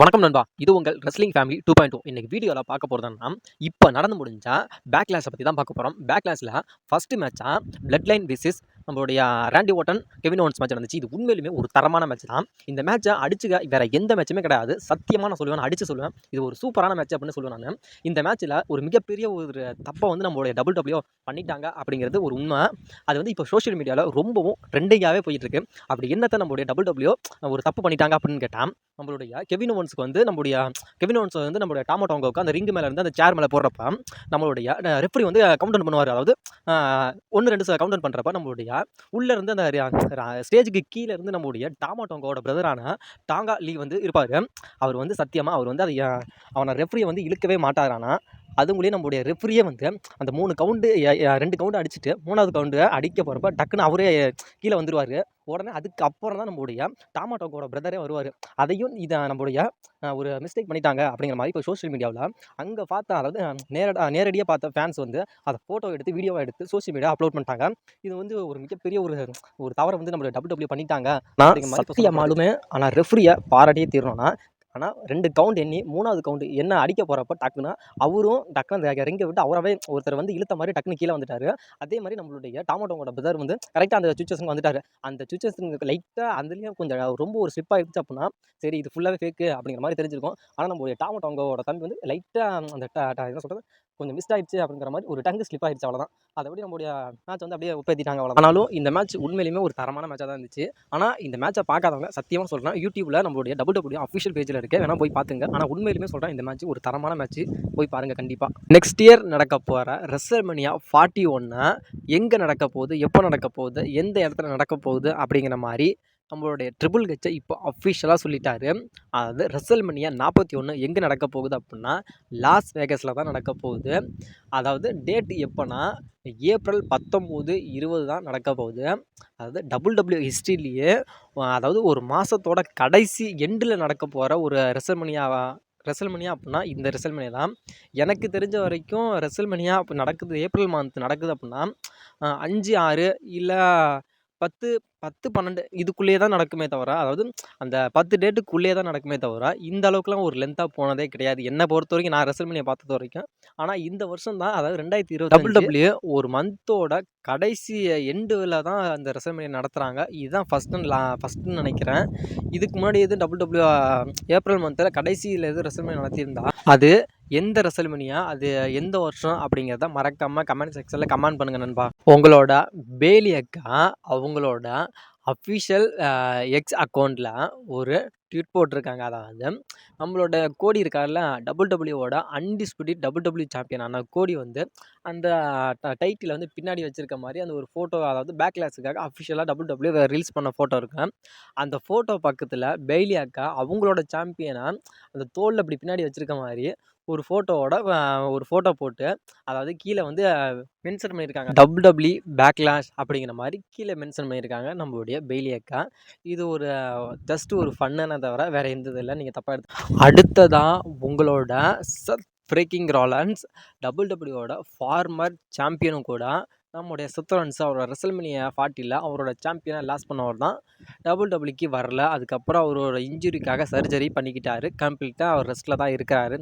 வணக்கம் நண்பா. இது உங்கள் ரெஸ்லிங் ஃபேமிலி 2.0. இன்னைக்கு வீடியோல பார்க்க போறது என்னன்னா, இப்ப நடந்து முடிஞ்ச பேக்லாஷ பத்தி தான் பார்க்க போறோம். பேக்லாஷ்ல ஃபர்ஸ்ட் மேட்சா பிளட் லைன் விசஸ் நம்மளுடைய ராண்டி ஓர்டன், கெவின் ஓவன்ஸ் மேட்ச் நடந்துச்சு. இது உண்மையிலுமே ஒரு தரமான மேட்ச் தான். இந்த மேட்ச அடிச்சுக்க வேற எந்த மேட்சுமே கிடையாது. சத்தியமா நான் சொல்லுவேன். நான் அடிச்சு சொல்லுவேன். இது ஒரு சூப்பரான மேட்ச் அப்படின்னு சொல்லுவேன் நானு. இந்த மேட்ச்ல ஒரு மிகப்பெரிய ஒரு தப்ப வந்து நம்மளுடைய WWE பண்ணிட்டாங்க அப்படிங்கிறது ஒரு உண்மை. அது வந்து இப்போ சோசியல் மீடியால ரொம்பவும் ட்ரெண்டிங்காவே போயிட்டு இருக்கு. அப்படி என்னத்த நம்மளுடைய WWE ஒரு தப்பு பண்ணிட்டாங்க அப்படின்னு கேட்டா, நம்மளுடைய கெவின் ஓவன்ஸ்க்கு வந்து கெவின் ஓவன்ஸ் வந்து நம்மளுடைய டாமோ டாங்கோவுக்கு அந்த ரிங் மேல இருந்து அந்த சேர் மேல போடுறப்ப நம்மளுடைய ரெஃப்ரி வந்து கவுண்ட் பண்ணுவார். அதாவது 1 2 கவுண்ட் பண்றப்ப நம்மளுடைய உள்ள இருந்து அந்த ஸ்டேஜுக்கு கீழ இருந்து நம்மளுடைய டாமோ டாங்கோட பிரதரான டாங்கா லீ வந்து இருப்பாரு. அவர் வந்து சத்தியமா அவர் வந்து அவனை ரெஃப்ரியை வந்து இழுக்கவே மாட்டாரானா. அதுங்களையும் நம்மளுடைய ரெஃப்ரியே வந்து அந்த 3 கவுண்டு 2 கவுண்டு அடிச்சுட்டு 3வது கவுண்டு அடிக்க போறப்ப டக்குன்னு அவரே கீழே வந்துருவாரு. உடனே அதுக்கு அப்புறம் தான் நம்மளுடைய டாமா டாங்கோட பிரதரே வருவாரு. அதையும் இதை நம்மளுடைய ஒரு மிஸ்டேக் பண்ணிட்டாங்க அப்படிங்கிற மாதிரி இப்போ சோஷியல் மீடியாவில் அங்கே பார்த்தா, அதாவது நேரடியாக பார்த்த ஃபேன்ஸ் வந்து அதை ஃபோட்டோ எடுத்து வீடியோவை எடுத்து சோஷியல் மீடியா அப்லோட் பண்ணிட்டாங்க. இது வந்து ஒரு மிகப்பெரிய ஒரு தவறை வந்து நம்மளோட WWE பண்ணிட்டாங்க அப்படிங்கிற மாதிரி சத்தியமாலுமே. ஆனால் ரெஃப்ரியை பாராட்டியே தீரணும்னா, ஆனால் 2 கவுண்ட் எண்ணி 3வது கவுண்ட் என்ன அடிக்க போகிறப்ப டக்குன்னு அவரும் டக்குன்னு அந்த ரிங்கை விட்டு அவராகவே ஒருத்தர் வந்து இழுத்த மாதிரி டக்குன்னு கீழே வந்துட்டாரு. அதே மாதிரி நம்மளுடைய டாமோட்டோட பிரதர் வந்து கரெக்டாக அந்த சுச்சுவேஷனுக்கு வந்துட்டாரு. அந்த சுச்சுவேஷனுக்கு லைட்டாக அதுலேயும் கொஞ்சம் ரொம்ப ஒரு ஸ்லிப் ஆகிடுச்சு அப்படின்னா, சரி இது ஃபுல்லாகவே ஃபேக்கு அப்படிங்கிற மாதிரி தெரிஞ்சிருக்கும். ஆனால் நம்மளுடைய டாமோட்டோங்கோட தம்பி வந்து லைட்டாக அந்த என்ன சொல்கிறது, கொஞ்சம் மிஸ் ஆயிடுச்சு அப்படிங்கிற மாதிரி ஒரு டங்கு ஸ்லிப் ஆயிடுச்சு, அவ்வளோதான். அதைப்படி நம்மளுடைய மேட்ச் வந்து அப்படியே உப்பேத்திட்டாங்க, அவ்வளோ. ஆனாலும் இந்த மேட்ச் உண்மையிலுமே ஒரு தரமான மேட்சாக தான் இருந்துச்சு. ஆனால் இந்த மேட்சை பார்க்காதவங்க சத்தியமாக சொல்கிறேன், யூடியூப்ல நம்மளுடைய WWE அஃபிஷியல் பேஜில் இருக்க வேணா போய் பார்த்துங்க. ஆனால் உண்மையிலுமே சொல்கிறேன், இந்த மேட்ச் ஒரு தரமான மேட்ச். போய் பாருங்க கண்டிப்பாக. நெக்ஸ்ட் இயர் நடக்க போகிற ரெஸ்ல்மேனியா 41 எங்கே நடக்க போகுது, எப்போ நடக்க போகுது, எந்த இடத்துல நடக்க போகுது அப்படிங்கிற மாதிரி நம்மளுடைய ட்ரிபிள் ஹெச்சை இப்போ அஃபிஷியலாக சொல்லிட்டாரு. அதாவது ரெஸ்ல்மேனியா 41 எங்கே நடக்க போகுது அப்படின்னா, லாஸ் வேகஸில் தான் நடக்க போகுது. அதாவது டேட் எப்போனா ஏப்ரல் 19, 20 தான் நடக்க போகுது. அதாவது WWE ஹிஸ்ட்ரியிலேயே அதாவது ஒரு மாதத்தோட கடைசி எண்டில் நடக்க போகிற ஒரு ரெசல்மனியா அப்படின்னா இந்த ரெசல்மனியா தான். எனக்கு தெரிஞ்ச வரைக்கும் ரெசல்மனியா இப்போ நடக்குது, ஏப்ரல் மந்த் நடக்குது அப்படின்னா 5, 6 இல்லை 10, 12 இதுக்குள்ளேயே தான் நடக்குமே தவிர, அதாவது அந்த 10 டேட்டுக்குள்ளேயே தான் நடக்குமே தவிர, இந்த அளவுக்குலாம் ஒரு லென்த்தாக போனதே கிடையாது என்னை பொறுத்த வரைக்கும், நான் ரெசல்மனியா பார்த்தது வரைக்கும். ஆனால் இந்த வருஷம் தான், அதாவது 2025 WWE ஒரு மந்தோட கடைசி எண்டில் தான் அந்த ரெசல்மனியா நடத்துகிறாங்க. இதுதான் ஃபஸ்ட்டுன்னு நினைக்கிறேன். இதுக்கு முன்னாடி எது WWE ஏப்ரல் மந்தில் கடைசியில் எது ரெசல்மனியா நடத்தியிருந்தா, அது எந்த ரெசல்மனியா, அது எந்த வருஷம் அப்படிங்கிறத மறக்காமல் கமெண்ட் செக்ஷனில் கமெண்ட் பண்ணுங்கள் நண்பா. உங்களோட பேலி அக்கா அவங்களோட அஃபிஷியல் எக்ஸ் அக்கௌண்ட்டில் ஒரு ட்வீட் போட்டிருக்காங்க. அதாவது நம்மளோட கோடி இருக்கார்ல, WWE அன்டிஸ்பியூட்டட் WWE சாம்பியனான கோடி வந்து அந்த டைட்டில் வந்து பின்னாடி வச்சிருக்க மாதிரி அந்த ஒரு ஃபோட்டோ, அதாவது பேக்லாஸுக்காக அஃபிஷியலாக WWE ரீல்ஸ் பண்ண ஃபோட்டோ இருக்கு. அந்த ஃபோட்டோ பக்கத்தில் பெய்லி அக்கா அவங்களோட சாம்பியனை அந்த தோளில் இப்படி பின்னாடி வச்சிருக்க மாதிரி ஒரு ஃபோட்டோவோட ஒரு ஃபோட்டோ போட்டு, அதாவது கீழே வந்து மென்ஷன் பண்ணியிருக்காங்க WWE பேக்லாஷ் அப்படிங்கிற மாதிரி கீழே மென்ஷன் பண்ணியிருக்காங்க நம்மளுடைய பெய்லி அக்கா. இது ஒரு ஜஸ்ட் ஒரு ஃபன்னான தவிர வேறு எந்த இது இல்லை, நீங்கள் தப்பாக எடுத்து. அடுத்ததாக உங்களோட சத் ஃப்ரீக்கிங் ராலன்ஸ் WWE ஃபார்மர் சாம்பியனும் கூட நம்முடைய சுத்தரன்ஸ் அவரோட ரெசல்மேனியா 40 அவரோட சாம்பியனை லாஸ் பண்ணவர் தான். WWEக்கு வரல. அதுக்கப்புறம் அவரோட இன்ஜுரிக்காக சர்ஜரி பண்ணிக்கிட்டாரு. கம்ப்ளீட்டாக அவர் ரெஸ்ட்டில் தான் இருக்கிறாரு.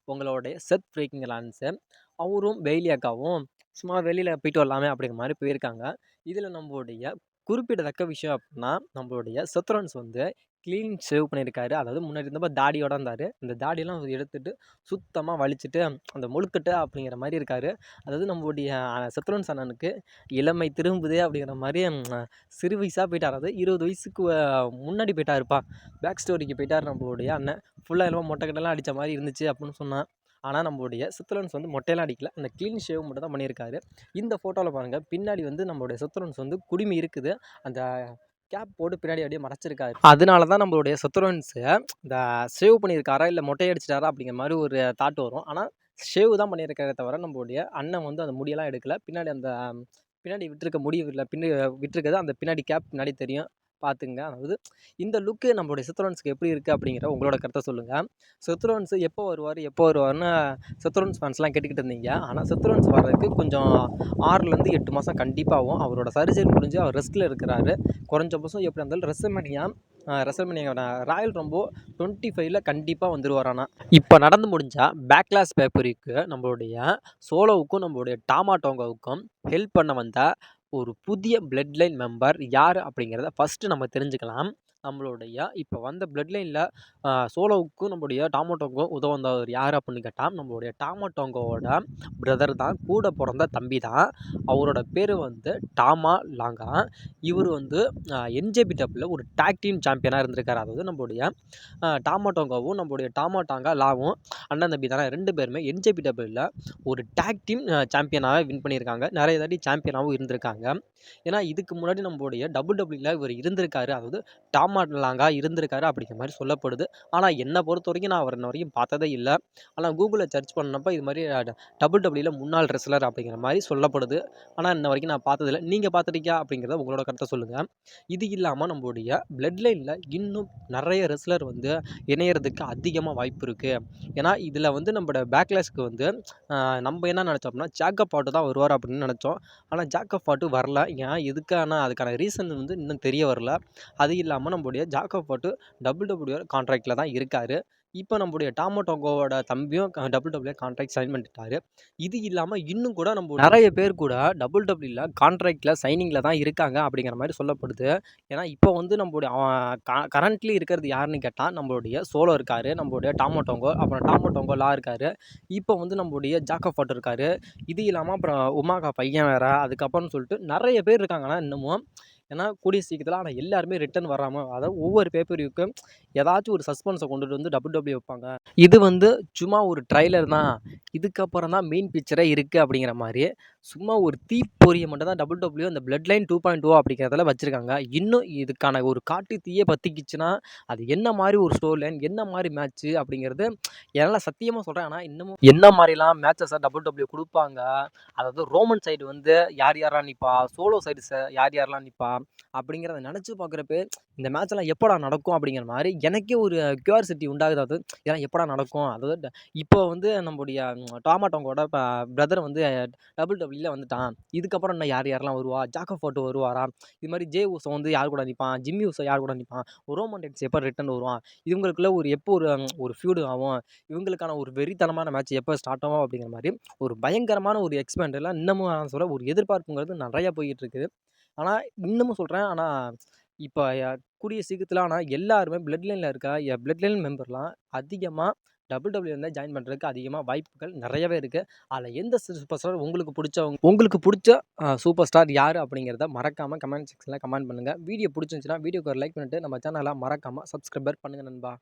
உங்களுடைய செத் ஃப்ரீக்கிங் ராலன்ஸு அவரும் பெய்லி அக்காவும் சும்மா வெளியில் போயிட்டு வரலாமே அப்படிங்கிற மாதிரி போயிருக்காங்க. இதில் நம்மளுடைய குறிப்பிடத்தக்க விஷயம் அப்படின்னா, நம்மளுடைய செத்ரோன்ஸ் வந்து க்ளீன் ஷேவ் பண்ணியிருக்காரு. அதாவது முன்னாடி இருந்தப்போ தாடியோட இருந்தார். இந்த தாடியெல்லாம் எடுத்துட்டு சுத்தமாக வலிச்சுட்டு அந்த முழுக்கட்டு அப்படிங்கிற மாதிரி இருக்கார். அதாவது நம்மளுடைய செத்ரோன்ஸ் அண்ணனுக்கு இளமை திரும்புதே அப்படிங்கிற மாதிரி சிறு வயசாக போயிட்டார். அதாவது 20 வயசுக்கு முன்னாடி போயிட்டாருப்பா. பேக் ஸ்டோரிக்கு போயிட்டார் நம்மளுடைய அண்ணன். ஃபுல்லாக என்னமோ மொட்டைக்கட்டெல்லாம் அடித்த மாதிரி இருந்துச்சு அப்படின்னு சொன்னான். ஆனால் நம்மளுடைய சித்ரோன்ஸ் வந்து மொட்டையெல்லாம் அடிக்கல, அந்த க்ளீன் ஷேவ் மட்டும் தான் பண்ணியிருக்காரு. இந்த ஃபோட்டோவில் பாருங்கள், பின்னாடி வந்து நம்மளுடைய சித்ரோன்ஸ் வந்து குடுமி இருக்குது. அந்த கேப் போட்டு பின்னாடி அப்படியே மறைச்சிருக்காரு. அதனால தான் நம்மளுடைய சித்ரோன்ஸை இந்த ஷேவ் பண்ணியிருக்காரா இல்லை மொட்டையடிச்சிட்டாரா அப்படிங்கிற மாதிரி ஒரு தாட் வரும். ஆனால் ஷேவ் தான் பண்ணியிருக்காரே தவிர நம்மளுடைய அண்ணன் வந்து அந்த முடியெல்லாம் எடுக்கலை. பின்னாடி விட்டுருக்க முடி இல்லை, பின்னாடி விட்டுருக்கிறது அந்த பின்னாடி கேப் பின்னாடி தெரியும். பார்த்துங்க. அதாவது இந்த லுக்கு நம்மளுடைய சித்ரோன்ஸ்க்கு எப்படி இருக்கு அப்படிங்கிற உங்களோட கருத்த சொல்லுங்க. சித்ரோன்ஸ் எப்போ வருவாரு, எப்போ வருவாருன்னு சித்ரோன்ஸ் ஃபேன்ஸ்லாம் கேட்டுக்கிட்டு இருந்தீங்க. ஆனா சித்ரோன்ஸ் வர்றதுக்கு கொஞ்சம் 6லேருந்து 8 மாசம் கண்டிப்பா ஆகும். அவரோட சர்ஜரி முடிஞ்சு அவர் ரெஸ்ட்ல இருக்கிறாரு. குறைஞ்சபட்சம் எப்படியா இருந்தாலும் ரெசல்மேனியா ராயல் ரம்போ 25ல கண்டிப்பா வந்துருவாரு ஆனா. இப்ப நடந்து முடிஞ்ச பேக்லாஷ் பேப்பருக்கு நம்மளுடைய சோலோவுக்கும், நம்மளுடைய டாமா டோங்காவுக்கும் ஹெல்ப் பண்ண வந்த ஒரு புதிய பிளட் லைன் மெம்பர் யாரு அப்படிங்கிறத ஃபர்ஸ்ட்டு நம்ம தெரிஞ்சுக்கலாம். நம்மளுடைய இப்ப வந்த பிளட் லைன்ல சோலோவுக்கும், நம்முடைய டாமா டோங்காவும் உதவ வந்தவர் யாரு அப்படின்னு கேட்டா, நம்மளுடைய டாமா டோங்காவோட பிரதர் தான். கூட பொறந்த தம்பி தான். அவரோட பேரு வந்து டாமா லாங்கா. இவரு வந்து என்ஜேபிடபிள்யூல ஒரு டாக் டீம் சாம்பியனா இருந்திருக்காரு. அதாவது நம்மளுடைய டாமா டோங்காவும், நம்மளுடைய டாமா டாங்கா லாவும் அண்ணன் தம்பி தானே 2 பேருமே என்ஜேபிடபிள்யூல ஒரு டாக் டீம் சாம்பியனாக வின் பண்ணியிருக்காங்க. நிறைய தாட்டி சாம்பியனாகவும் இருந்திருக்காங்க. ஏன்னா இதுக்கு முன்னாடி நம்மளுடைய டபிள்யூடபிள்யூல இவர் இருந்திருக்காரு. அதாவது டாமா லாங்கா இருந்திருக்காரு அப்படிங்கிற மாதிரி சொல்லப்படுது. ஆனால் என்னை பொறுத்த வரைக்கும் நான் அவர் இன்ன வரைக்கும் பார்த்ததே இல்லை. ஆனால் கூகுளில் சர்ச் பண்ணப்போ இது மாதிரி டபிள்யூடபிள்யூல முன்னாள் ரெஸ்லர் அப்படிங்கிற மாதிரி சொல்லப்படுது. ஆனால் இன்ன வரைக்கும் நான் பார்த்ததில்ல. நீங்கள் பார்த்துருக்கீங்க அப்படிங்கிறத உங்களோட கருத்தை சொல்லுங்கள். இது இல்லாமல் நம்மளுடைய பிளட் லைனில் இன்னும் நிறைய ரெஸ்லர் வந்து இணையறதுக்கு அதிகமாக வாய்ப்பு இருக்குது. ஏன்னா இதில் வந்து நம்மளோட பேக்லாஷ்க்கு வந்து நம்ம என்ன நினச்சோம்னா ஜாக்கப் பாட்டு தான் வருவார் அப்படின்னு நினச்சோம். ஆனால் ஜாக்கப் பாட்டு வரல. ஏன் எதுக்கான அதுக்கான ரீசன் வந்து இன்னும் தெரிய வரல. அது இல்லாமல் நம்மளுடைய ஜாக்கப் பாட்டு டபிள்யூடபிள்யூ கான்ட்ராக்டில் தான் இருக்கார். இப்போ நம்மளுடைய டாமா டோங்கோவோட தம்பியும் டபிள்யூடபிள்யூ கான்ட்ராக்ட் சைன் பண்ணிட்டாரு. இது இல்லாமல் இன்னும் கூட நம்ம நிறைய பேர் கூட டபிள்யூடபிள்யூல கான்ட்ராக்டில் சைனிங்கில் தான் இருக்காங்க அப்படிங்கிற மாதிரி சொல்லப்படுது. ஏன்னா இப்போ வந்து நம்மளுடைய கரண்ட்லி இருக்கிறது யாருன்னு கேட்டால் நம்மளுடைய சோலோ இருக்கார், நம்மளுடைய டாமா டோங்கோ, அப்புறம் டாமா டோங்கோலா இருக்கார். இப்போ வந்து நம்மளுடைய ஜாக்கப் பாட்டு இருக்கார். இது இல்லாமல் அப்புறம் உமாகா பையன் வேறு, அதுக்கப்புறம்னு சொல்லிட்டு நிறைய பேர் இருக்காங்கன்னா இன்னமும். ஏன்னா கூடிய சீக்கிரத்தில் ஆனால் எல்லாருமே ரிட்டர்ன் வராமல், அதாவது ஒவ்வொரு பேப்பரிக்கும் ஏதாச்சும் ஒரு சஸ்பென்ஸை கொண்டுட்டு வந்து டபிள்யூடபிள்யூ வைப்பாங்க. இது வந்து சும்மா ஒரு ட்ரைலர் தான், இதுக்கப்புறம் தான் மெயின் பிக்சரே இருக்குது அப்படிங்கிற மாதிரி சும்மா ஒரு தீப்பொறியை மட்டும் தான் டபிள்யூடபிள்யூ அந்த பிளட் லைன் 2.0 அப்படிங்கிறதுல வச்சுருக்காங்க. இன்னும் இதுக்கான ஒரு காட்டு தீயே பற்றிக்கிச்சுன்னா அது என்ன மாதிரி ஒரு ஸ்டோரி லைன், என்ன மாதிரி மேட்ச்சு அப்படிங்கிறது என்னால் சத்தியமாக சொல்கிறேன். ஆனால் இன்னமும் என்ன மாதிரிலாம் மேட்சஸை டபிள்யூடபிள்யூ கொடுப்பாங்க, அதாவது ரோமன் சைடு வந்து யார் யாரெல்லாம் நிற்பா, சோலோ சைடு யார் யாரெல்லாம் நிற்பா அப்படிங்கிறத நினச்சி பார்க்குறப்ப இந்த மேட்ச்லாம் எப்படா நடக்கும் அப்படிங்கிற மாதிரி எனக்கே ஒரு கியூரியாசிட்டி உண்டாகுது. அது ஏன்னா எப்படா நடக்கும், அதாவது இப்போ வந்து நம்முடைய டாமா டோங்கோட பிரதர் வந்து டபிள்யூடபிள்யூல வந்துட்டான். இதுக்கப்புறம் இன்னும் யார் யாரெல்லாம் வருவா, ஜாக்கப் பாட்டு வருவாரா, இது மாதிரி ஜே ஊசோ வந்து யார் கூட நிற்பான், ஜிம்மி ஊசோ யார் கூட நிற்பான், ரோமன் ரெயின்ஸ் எப்போ ரிட்டர்ன் வருவான், இவங்களுக்குள்ள ஒரு எப்போ ஒரு ஃபியூடு ஆகும், இவங்களுக்கான ஒரு வெறித்தனமான மேட்ச் எப்போ ஸ்டார்ட் ஆகும் அப்படிங்கிற மாதிரி ஒரு பயங்கரமான ஒரு எக்ஸ்பேண்டெல்லாம் இன்னமும் நான் சொல்கிறேன் ஒரு எதிர்பார்ப்புங்கிறது நிறையா போய்கிட்டு இருக்குது. ஆனால் இன்னமும் சொல்கிறேன். ஆனால் இப்போ கூடிய சீக்கிரத்தில் ஆனால் எல்லாருமே பிளட் லைனில் இருக்க பிளட் லைன் மெம்பர்லாம் அதிகமாக டபிள்யூடபிள்யூ இருந்தால் ஜாயின் பண்ணுறதுக்கு அதிகமாக வாய்ப்புகள் நிறையவே இருக்குது. அதில் எந்த சூப்பர் ஸ்டார் உங்களுக்கு பிடிச்ச சூப்பர் ஸ்டார் யார் அப்படிங்கிறத மறக்காமல் கமெண்ட் செக்ஷனில் கமெண்ட் பண்ணுங்கள். வீடியோ பிடிச்சிருந்துச்சுன்னா வீடியோக்கு ஒரு லைக் பண்ணிட்டு நம்ம சேனலை மறக்காமல் சப்ஸ்கிரைபர் பண்ணுங்கள் நண்பா.